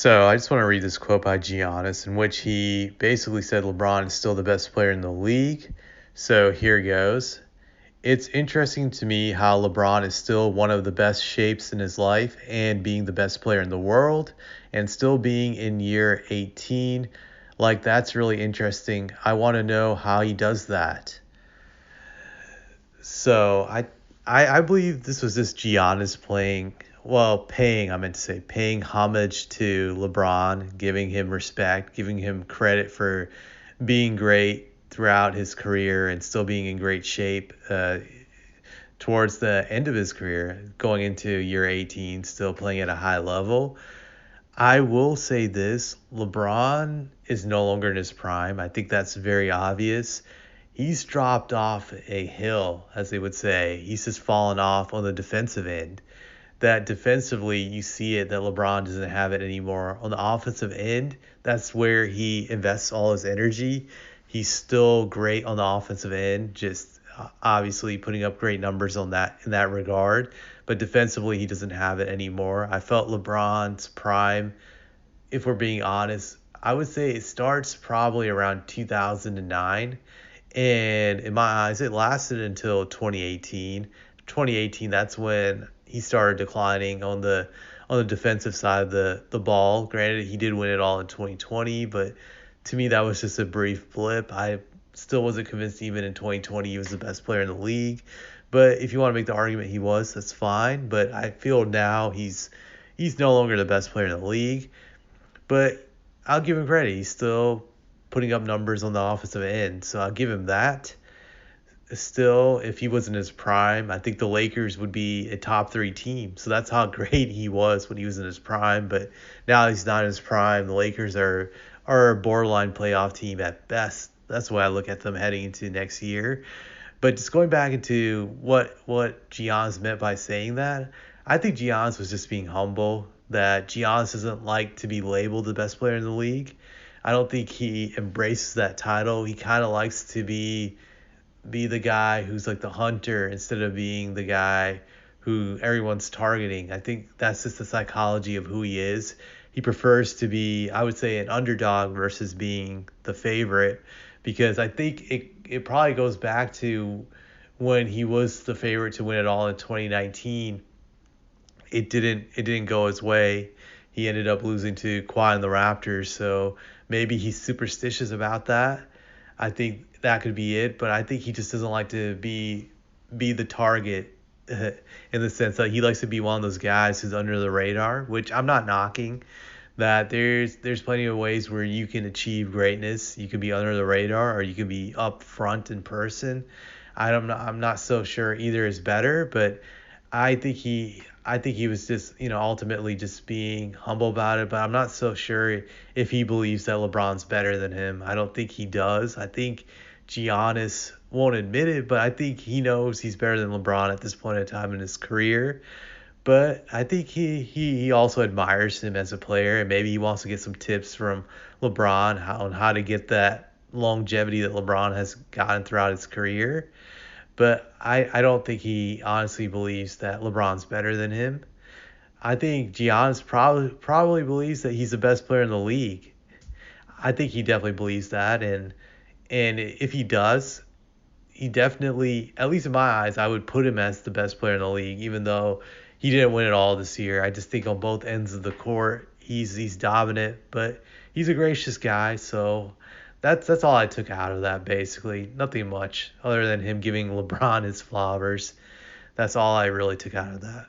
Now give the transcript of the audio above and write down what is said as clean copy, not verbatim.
So I just want to read this quote by Giannis in which he basically said LeBron is still the best player in the league. So here goes. It's interesting to me how LeBron is still one of the best shapes in his life and being the best player in the world and still being in year 18. Like, that's really interesting. I want to know how he does that. So I believe this was just Giannis paying homage to LeBron, giving him respect, giving him credit for being great throughout his career and still being in great shape towards the end of his career, going into year 18, still playing at a high level. I will say this, LeBron is no longer in his prime. I think that's very obvious. He's dropped off a hill, as they would say. He's just fallen off on the defensive end. That defensively, you see it that LeBron doesn't have it anymore. On the offensive end, that's where he invests all his energy. He's still great on the offensive end, just obviously putting up great numbers on that in that regard. But defensively, he doesn't have it anymore. I felt LeBron's prime, if we're being honest, I would say it starts probably around 2009. And in my eyes, it lasted until 2018. 2018, that's when he started declining on the defensive side of the ball. Granted, he did win it all in 2020, but to me, that was just a brief blip. I still wasn't convinced even in 2020 he was the best player in the league. But if you want to make the argument he was, that's fine. But I feel now he's no longer the best player in the league. But I'll give him credit. He's still putting up numbers on the offensive end, so I'll give him that. Still, if he was in his prime, I think the Lakers would be a top 3 team. So that's how great he was when he was in his prime. But now he's not in his prime. The Lakers are a borderline playoff team at best. That's the way I look at them heading into next year. But just going back into what Giannis meant by saying that, I think Giannis was just being humble. That Giannis doesn't like to be labeled the best player in the league. I don't think he embraces that title. He kind of likes to be the guy who's like the hunter instead of being the guy who everyone's targeting. I think that's just the psychology of who he is. He prefers to be, I would say, an underdog versus being the favorite, because I think it probably goes back to when he was the favorite to win it all in 2019. It didn't go his way. He ended up losing to Kawhi and the Raptors, so maybe he's superstitious about that. I think that could be it, but I think he just doesn't like to be the target in the sense that he likes to be one of those guys who's under the radar, which I'm not knocking. That there's plenty of ways where you can achieve greatness. You can be under the radar or you can be up front in person. I'm not so sure either is better, but I think he was just, ultimately just being humble about it, but I'm not so sure if he believes that LeBron's better than him. I don't think he does. I think Giannis won't admit it, but I think he knows he's better than LeBron at this point in time in his career. But I think he also admires him as a player, and maybe he wants to get some tips from LeBron on how to get that longevity that LeBron has gotten throughout his career. But I don't think he honestly believes that LeBron's better than him. I think Giannis probably believes that he's the best player in the league. I think he definitely believes that, and if he does, he definitely, at least in my eyes, I would put him as the best player in the league, even though he didn't win it all this year. I just think on both ends of the court, he's dominant, but he's a gracious guy, so that's all I took out of that, basically. Nothing much other than him giving LeBron his flowers. That's all I really took out of that.